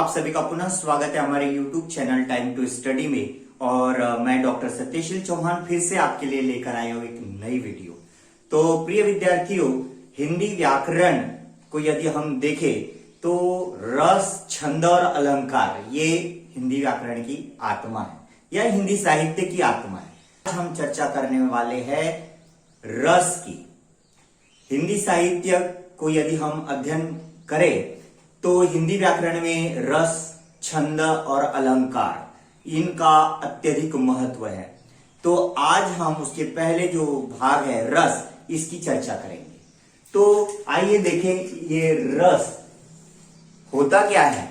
आप सभी का पुनः स्वागत है हमारे YouTube channel time to study में। और मैं डॉक्टर सत्यशील चौहान फिर से आपके लिए लेकर आया हूं एक नई वीडियो। तो प्रिय विद्यार्थियों, हिंदी व्याकरण को यदि हम देखें तो रस, छंद और अलंकार ये हिंदी व्याकरण की आत्मा है, यह हिंदी साहित्य की आत्मा है। आज हम चर्चा करने वाले हैं रस की। हिंदी साहित्य को यदि हम अध्ययन करें तो हिंदी व्याकरण में रस, छंद और अलंकार इनका अत्यधिक महत्व है। तो आज हम उसके पहले जो भाग है रस, इसकी चर्चा करेंगे। तो आइए देखें ये रस होता क्या है।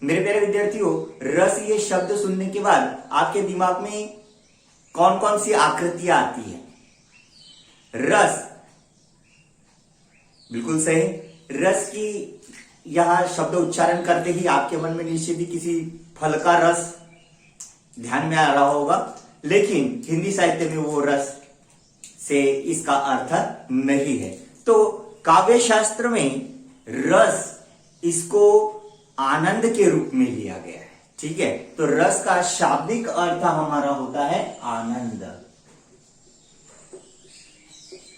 मेरे प्यारे विद्यार्थियों, रस ये शब्द सुनने के बाद आपके दिमाग में कौन कौन सी आकृतियां आती है? रस, बिल्कुल सही। रस की यह शब्द उच्चारण करते ही आपके मन में निश्चित ही किसी फल का रस ध्यान में आ रहा होगा, लेकिन हिंदी साहित्य में वो रस से इसका अर्थ नहीं है। तो काव्य शास्त्र में रस, इसको आनंद के रूप में लिया गया है। ठीक है, तो रस का शाब्दिक अर्थ हमारा होता है आनंद।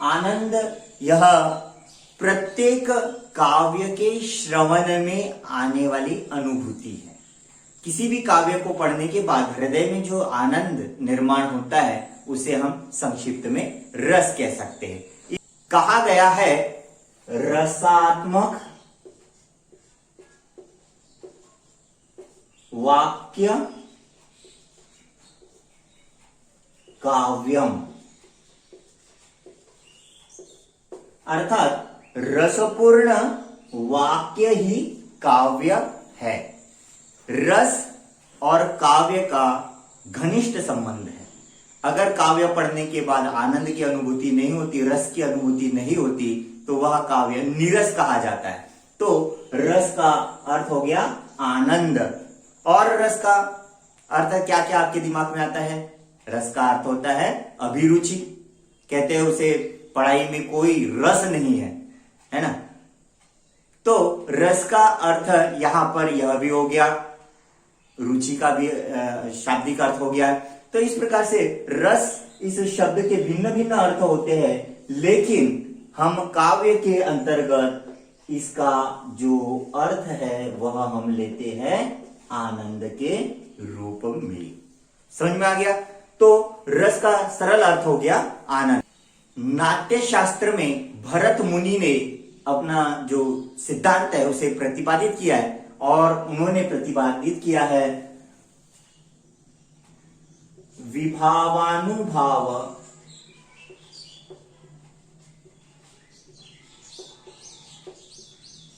आनंद यह प्रत्येक काव्य के श्रवण में आने वाली अनुभूति है। किसी भी काव्य को पढ़ने के बाद हृदय में जो आनंद निर्माण होता है उसे हम संक्षिप्त में रस कह सकते हैं। कहा गया है रसात्मक वाक्य काव्यम, अर्थात रसपूर्ण वाक्य ही काव्य है। रस और काव्य का घनिष्ठ संबंध है। अगर काव्य पढ़ने के बाद आनंद की अनुभूति नहीं होती, रस की अनुभूति नहीं होती, तो वह काव्य नीरस कहा जाता है। तो रस का अर्थ हो गया आनंद। और रस का अर्थ क्या क्या आपके दिमाग में आता है? रस का अर्थ होता है अभिरुचि। कहते हैं उसे पढ़ाई में कोई रस नहीं है ना। तो रस का अर्थ यहां पर यह भी हो गया, रुचि का भी शाब्दिक अर्थ हो गया। तो इस प्रकार से रस, इस शब्द के भिन्न भिन्न अर्थ होते हैं, लेकिन हम काव्य के अंतर्गत इसका जो अर्थ है वह हम लेते हैं आनंद के रूप में। समझ में आ गया? तो रस का सरल अर्थ हो गया आनंद। नाट्य शास्त्र में भरत मुनि ने अपना जो सिद्धांत है उसे प्रतिपादित किया है, और उन्होंने प्रतिपादित किया है विभावानुभाव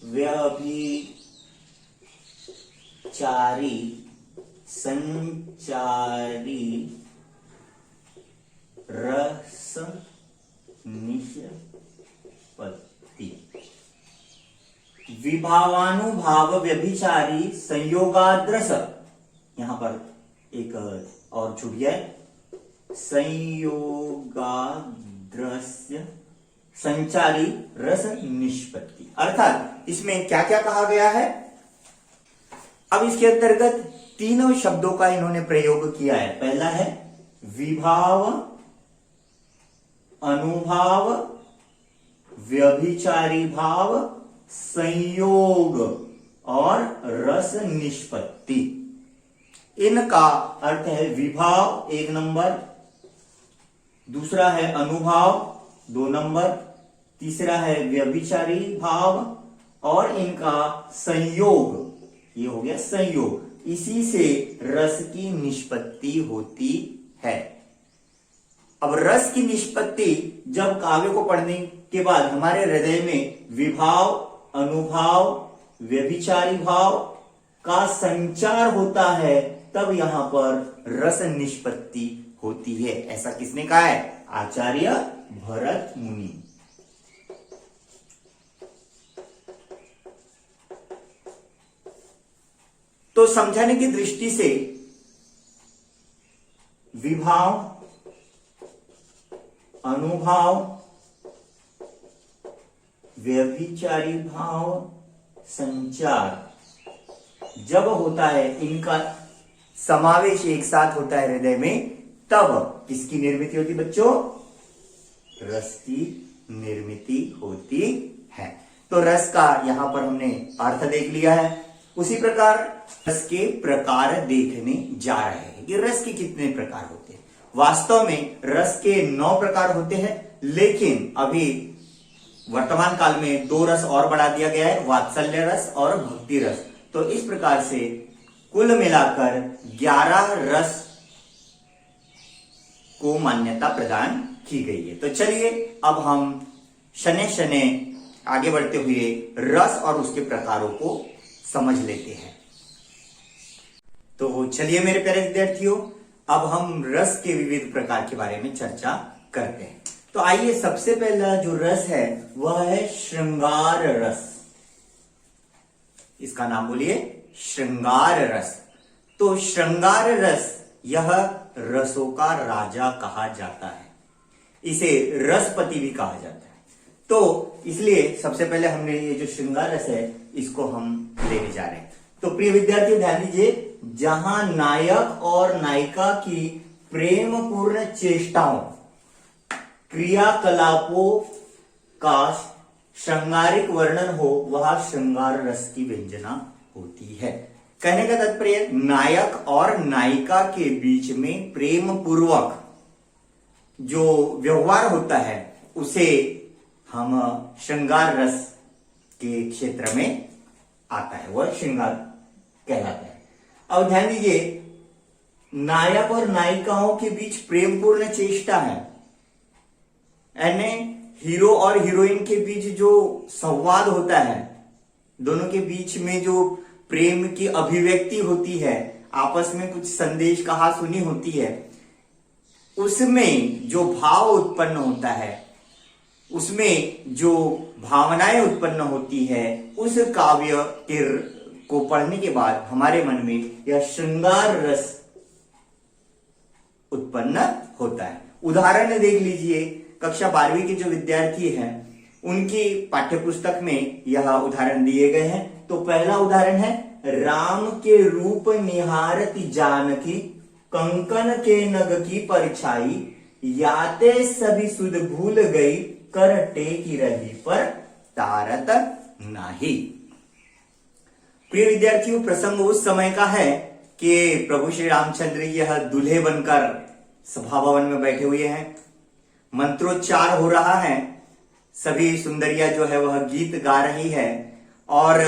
व्यभिचारी संचारी रस निष्पत्ति। विभावानुभाव व्यभिचारी संयोगाद्रस, यहां पर एक और छूट गया है, संयोगाद्रस्य संचारी रस निष्पत्ति। अर्थात इसमें क्या क्या कहा गया है? अब इसके अंतर्गत तीनों शब्दों का इन्होंने प्रयोग किया है। पहला है विभाव, अनुभाव, व्यभिचारी भाव, संयोग और रस निष्पत्ति। इनका अर्थ है विभाव 1 नंबर, दूसरा है अनुभाव 2 नंबर, तीसरा है व्यभिचारी भाव, और इनका संयोग, ये हो गया संयोग। इसी से रस की निष्पत्ति होती है। अब रस की निष्पत्ति जब काव्य को पढ़ने के बाद हमारे हृदय में विभाव, अनुभाव, व्यभिचारी भाव का संचार होता है, तब यहां पर रस निष्पत्ति होती है। ऐसा किसने कहा है? आचार्य भरत मुनि। तो समझाने की दृष्टि से विभाव, अनुभाव, व्यभिचारी भाव, संचार, जब होता है इनका समावेश एक साथ होता है हृदय में, तब किसकी निर्मित होती बच्चों? रस की निर्मित होती है। तो रस का यहां पर हमने अर्थ देख लिया है। उसी प्रकार रस के प्रकार देखने जा रहे हैं कि रस के कितने प्रकार होते हैं। वास्तव में रस के 9 प्रकार होते हैं, लेकिन अभी वर्तमान काल में 2 रस और बढ़ा दिया गया है, वात्सल्य रस और भक्ति रस। तो इस प्रकार से कुल मिलाकर 11 रस को मान्यता प्रदान की गई है। तो चलिए अब हम शने शने आगे बढ़ते हुए रस और उसके प्रकारों को समझ लेते हैं। तो चलिए मेरे प्यारे विद्यार्थियों, अब हम रस के विविध प्रकार के बारे में चर्चा करते हैं। तो आइए, सबसे पहला जो रस है वह है श्रृंगार रस। इसका नाम बोलिए, श्रृंगार रस। तो श्रृंगार रस यह रसों का राजा कहा जाता है, इसे रसपति भी कहा जाता है। तो इसलिए सबसे पहले हमने ये जो श्रृंगार रस है इसको हम लेने जा रहे हैं। तो प्रिय विद्यार्थी ध्यान दीजिए, जहां नायक और नायिका की प्रेम पूर्ण चेष्टाओं, क्रियाकलापों का श्रृंगारिक वर्णन हो, वह श्रृंगार रस की व्यंजना होती है। कहने का तात्पर्य, नायक और नायिका के बीच में प्रेम पूर्वक जो व्यवहार होता है उसे हम श्रृंगार रस के क्षेत्र में आता है, वह श्रृंगार कहलाता है। अब ध्यान दीजिए, नायक और नायिकाओं के बीच प्रेम पूर्ण चेष्टा है, यानी हीरो और हीरोइन के बीच जो संवाद होता है, दोनों के बीच में जो प्रेम की अभिव्यक्ति होती है, आपस में कुछ संदेश कहा सुनी होती है, उसमें जो भाव उत्पन्न होता है, उसमें जो भावनाएं उत्पन्न होती है, उस काव्य को पढ़ने के बाद हमारे मन में यह श्रृंगार रस उत्पन्न होता है। उदाहरण देख लीजिए, कक्षा 12वीं के जो विद्यार्थी हैं उनकी पाठ्यपुस्तक में यह उदाहरण दिए गए हैं। तो पहला उदाहरण है, राम के रूप निहारती जानकी, कंकन के नग की परछाई, याते सभी सुध भूल गई, कर टेकी रही पर तारत नाही। प्रिय विद्यार्थियों, प्रसंग उस समय का है कि प्रभु श्री रामचंद्र यह दूल्हे बनकर सभा भवन में बैठे हुए हैं, मंत्रोच्चार हो रहा है, सभी सुंदरिया जो है वह गीत गा रही है, और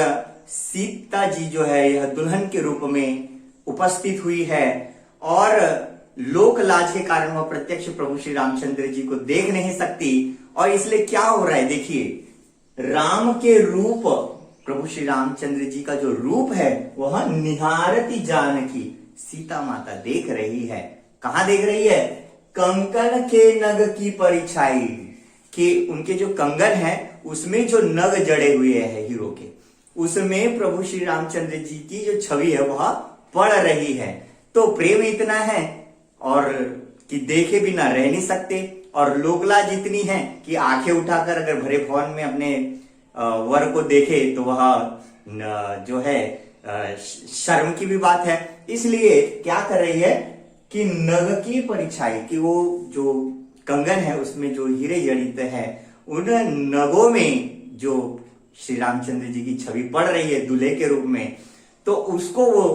सीता जी जो है यह दुल्हन के रूप में उपस्थित हुई है, और लोक लाज के कारण वह प्रत्यक्ष प्रभु श्री रामचंद्र जी को देख नहीं सकती। और इसलिए क्या हो रहा है, देखिए, राम के रूप, प्रभु श्री रामचंद्र जी का जो रूप है वह निहारती जानकी, सीता माता देख रही है। कहां देख रही है? कंकन के नग की परिछाई, कि उनके जो कंगन है उसमें जो नग जड़े हुए हैं हीरो के, उसमें प्रभु श्री रामचंद्र जी की जो छवि है वह पड़ रही है। तो प्रेम इतना है और कि देखे बिना रह नहीं सकते, और लोकलाज इतनी है कि आंखें उठाकर अगर भरे भवन में अपने वर को देखे तो वह जो है शर्म की भी बात है। इसलिए क्या कर रही है कि नग की परिछाई, कि वो जो कंगन है उसमें जो हीरे जड़ित है, उन नगों में जो श्री रामचंद्र जी की छवि पड़ रही है दूल्हे के रूप में, तो उसको वो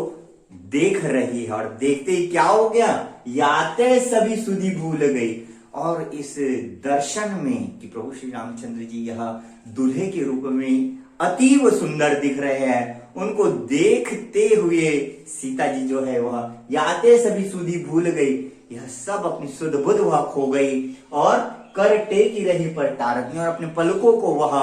देख रही है। और देखते ही क्या हो गया, याते सभी सुधि भूल गई। और इस दर्शन में कि प्रभु श्री रामचंद्र जी यह दूल्हे के रूप में अतीव सुंदर दिख रहे हैं, उनको देखते हुए सीता जी जो है वह याते सभी सुधि भूल गई, यह सब अपनी सुध बुध वह खो गई, और कर टेकी रही पर तारत नहीं, और अपने पलकों को वह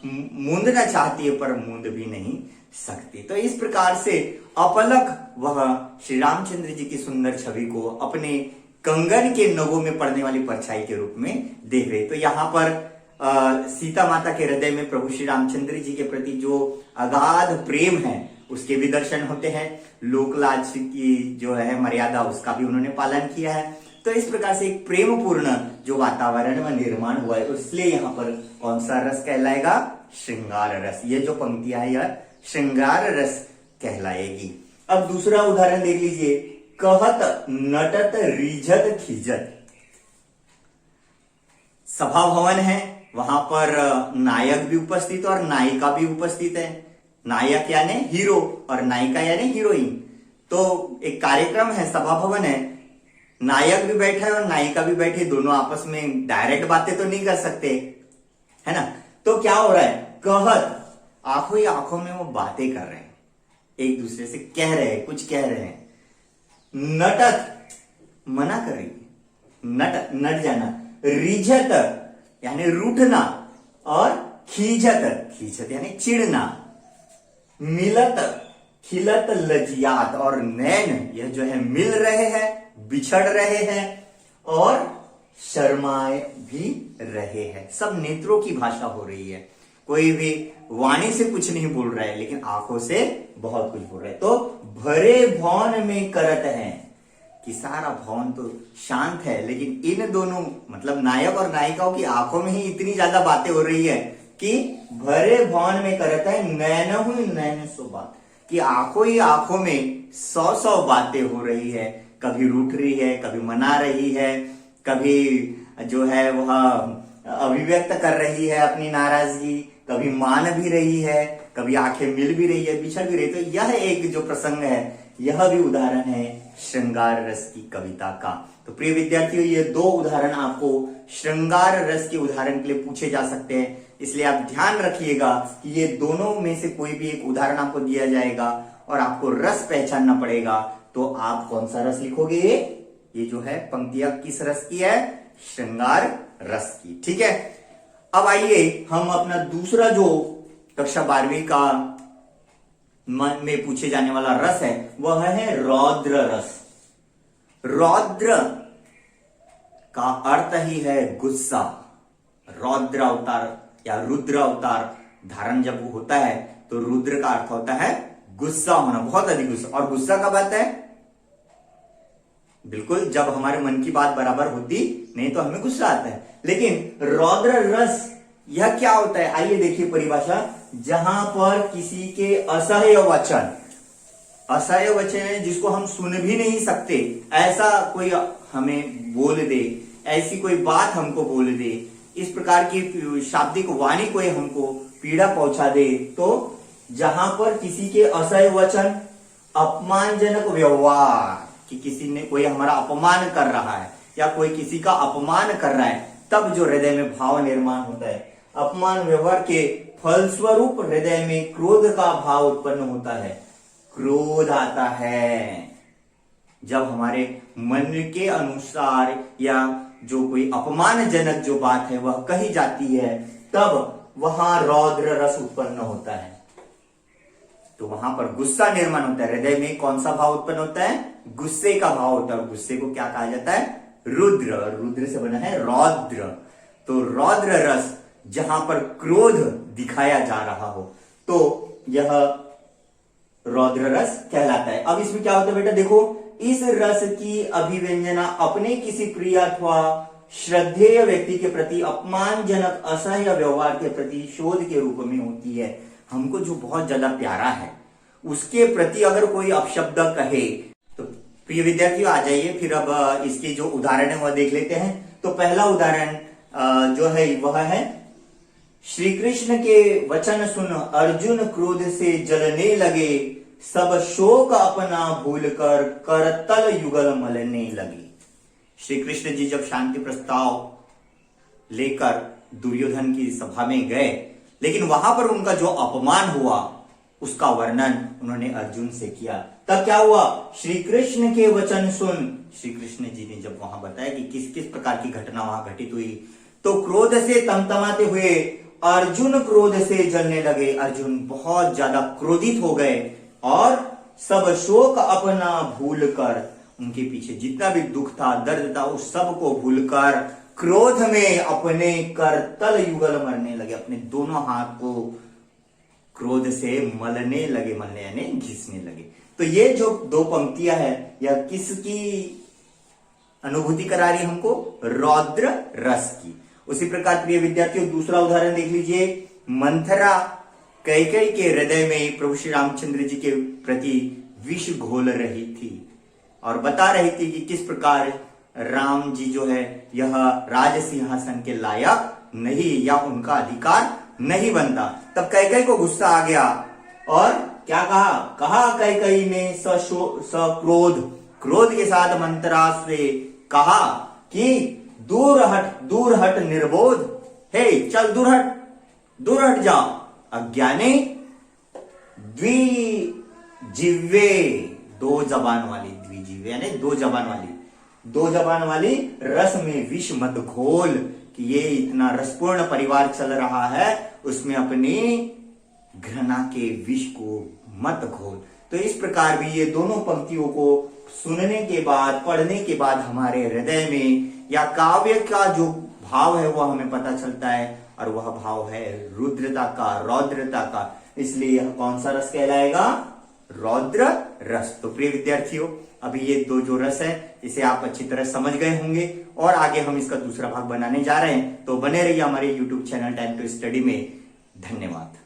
मूंदना चाहती है पर मूंद भी नहीं सकती। तो इस प्रकार से अपलक वह श्री रामचंद्र जी की सुंदर छवि को अपने कंगन के नगों में पड़ने वाली परछाई के रूप में देख रहे। तो यहाँ पर सीता माता के हृदय में प्रभु श्री रामचंद्र जी के प्रति जो अगाध प्रेम है उसके भी दर्शन होते हैं, लोकलाज की जो है मर्यादा उसका भी उन्होंने पालन किया है। तो इस प्रकार से एक प्रेम पूर्ण जो वातावरण में निर्माण हुआ है, इसलिए यहाँ पर कौन सा रस कहलाएगा? श्रृंगार रस। ये जो पंक्तियां है यह श्रृंगार रस कहलाएगी। अब दूसरा उदाहरण देख लीजिए, कहत नटत रिझत खिजत। सभा भवन है, वहां पर नायक भी उपस्थित और नायिका भी उपस्थित है। नायक यानी हीरो और नायिका यानी हीरोइन। तो एक कार्यक्रम है, सभा भवन है, नायक भी बैठा है और नायिका भी बैठी, दोनों आपस में डायरेक्ट बातें तो नहीं कर सकते, है ना। तो क्या हो रहा है, कहत आंखों ही आंखों में वो बातें कर रहे हैं, एक दूसरे से कह रहे हैं, कुछ कह रहे हैं। नटत मना कर रही है, नट जाना। रिझत यानी रूठना और खींचत यानी चिढ़ना। मिलत खिलत लजियात, और नैन यह जो है मिल रहे हैं, बिछड़ रहे हैं और शर्माए भी रहे हैं। सब नेत्रों की भाषा हो रही है, कोई भी वाणी से कुछ नहीं बोल रहा है लेकिन आंखों से बहुत कुछ बोल रहा है। तो भरे भवन में करत हैं कि सारा भवन तो शांत है, लेकिन इन दोनों मतलब नायक और नायिकाओं की आंखों में ही इतनी ज्यादा बातें हो रही है कि भरे भवन में करत है नैनहु नैन सो बात, कि आंखों ही आंखों में 100 बातें हो रही है। कभी रूठ रही है, कभी मना रही है, कभी जो है वह अभिव्यक्त कर रही है अपनी नाराजगी, कभी मान भी रही है, कभी आंखें मिल भी रही है, बिछड़ भी रही है। तो यह एक जो प्रसंग है, यह भी उदाहरण है श्रृंगार रस की कविता का। तो प्रिय विद्यार्थियों, ये 2 उदाहरण आपको श्रृंगार रस के उदाहरण के लिए पूछे जा सकते हैं, इसलिए आप ध्यान रखिएगा कि ये दोनों में से कोई भी एक उदाहरण आपको दिया जाएगा और आपको रस पहचानना पड़ेगा। तो आप कौन सा रस लिखोगे, ये जो है पंक्तियां किस रस की है, श्रृंगार रस की। ठीक है, अब आइए हम अपना दूसरा जो कक्षा 12वीं का में पूछे जाने वाला रस है वह है रौद्र रस। रौद्र का अर्थ ही है गुस्सा। रौद्र अवतार या रुद्र अवतार धारण जब होता है तो रुद्र का अर्थ होता है गुस्सा होना, बहुत अधिक गुस्सा। और गुस्सा कब आता है, बिल्कुल जब हमारे मन की बात बराबर होती नहीं तो हमें गुस्सा आता है। लेकिन रौद्र रस यह क्या होता है, आइए देखिए परिभाषा। जहां पर किसी के असह्य वचन है जिसको हम सुन भी नहीं सकते, ऐसा कोई हमें बोल दे, ऐसी कोई बात हमको बोल दे, इस प्रकार की शाब्दिक वाणी कोई हमको पीड़ा पहुंचा दे, तो जहां पर किसी के असह्य वचन, अपमानजनक व्यवहार, कि किसी ने कोई हमारा अपमान कर रहा है या कोई किसी का अपमान कर रहा है, तब जो हृदय में भाव निर्माण होता है। अपमान व्यवहार के फलस्वरूप हृदय में क्रोध का भाव उत्पन्न होता है। क्रोध आता है जब हमारे मन के अनुसार या जो कोई अपमानजनक जो बात है वह कही जाती है, तब वहां रौद्र रस उत्पन्न होता है। तो वहां पर गुस्सा निर्माण होता है। हृदय में कौन सा भाव उत्पन्न होता है, गुस्से का भाव होता है। और गुस्से को क्या कहा जाता है, रुद्र। रुद्र से बना है रौद्र। तो रौद्र रस जहां पर क्रोध दिखाया जा रहा हो तो यह रौद्र रस कहलाता है। अब इसमें क्या होता है बेटा, देखो, इस रस की अभिव्यंजना अपने किसी प्रिय अथवा श्रद्धेय व्यक्ति के प्रति अपमानजनक असह्य व्यवहार के प्रति शोध के रूप में होती है। हमको जो बहुत ज्यादा प्यारा है उसके प्रति अगर कोई अपशब्द कहे तो प्रिय विद्यार्थियों आ जाइए, फिर अब इसके जो उदाहरण है वह देख लेते हैं। तो पहला उदाहरण जो है वह है, श्री कृष्ण के वचन सुन अर्जुन क्रोध से जलने लगे, सब शोक अपना भूलकर करतल युगल मलने लगे। श्री कृष्ण जी जब शांति प्रस्ताव लेकर दुर्योधन की सभा में गए, लेकिन वहां पर उनका जो अपमान हुआ उसका वर्णन उन्होंने अर्जुन से किया। तब क्या हुआ, श्री कृष्ण के वचन सुन, श्री कृष्ण जी ने जब वहां बताया कि किस किस प्रकार की घटना वहां घटित हुई, तो क्रोध से तमतमाते हुए अर्जुन क्रोध से जलने लगे। अर्जुन बहुत ज्यादा क्रोधित हो गए और सब शोक अपना भूलकर, उनके पीछे जितना भी दुख था, दर्द था, उस सब को भूलकर क्रोध में अपने करतल युगल मरने लगे। अपने दोनों हाथ को क्रोध से मलने लगे, मलने यानी घिसने लगे। तो ये जो 2 पंक्तियां है यह किसकी अनुभूति करा रही हमको, रौद्र रस की। उसी प्रकार प्रिय विद्यार्थियों दूसरा उदाहरण देख लीजिए। मंथरा कैकेयी के हृदय में प्रभु श्री रामचंद्र जी के प्रति विष घोल रही थी और बता रही थी कि किस प्रकार राम जी जो है यह राज सिंहासन के लायक नहीं या उनका अधिकार नहीं बनता। तब कैकेयी को गुस्सा आ गया और क्या कहा कैकेयी ने क्रोध के साथ मंत्रा से कहा कि दूर हट निर्बोध, हे चल दूर हट जाओ अज्ञानी, द्विजिह्वे दो जबान वाली रस में विष मत घोल, कि ये इतना रसपूर्ण परिवार चल रहा है उसमें अपनी घृणा के विष को मत घोल। तो इस प्रकार भी ये दोनों पंक्तियों को सुनने के बाद, पढ़ने के बाद हमारे हृदय में या काव्य का जो भाव है वो हमें पता चलता है, और वह भाव है रुद्रता का, रौद्रता का। इसलिए यह कौन सा रस कहलाएगा? रौद्र रस। तो प्रिय विद्यार्थियों, अभी ये दो जो रस है इसे आप अच्छी तरह समझ गए होंगे और आगे हम इसका दूसरा भाग बनाने जा रहे हैं। तो बने रहिए हमारे YouTube channel time to study में। धन्यवाद।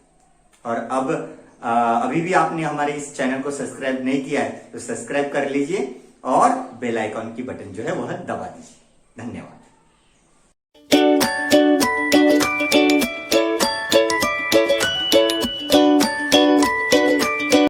और अब अभी भी आपने हमारे इस चैनल को सब्सक्राइब नहीं किया है तो सब्सक्राइब कर लीजिए और बेल आइकॉन की बटन जो है वह दबा दीजिए। धन्यवाद।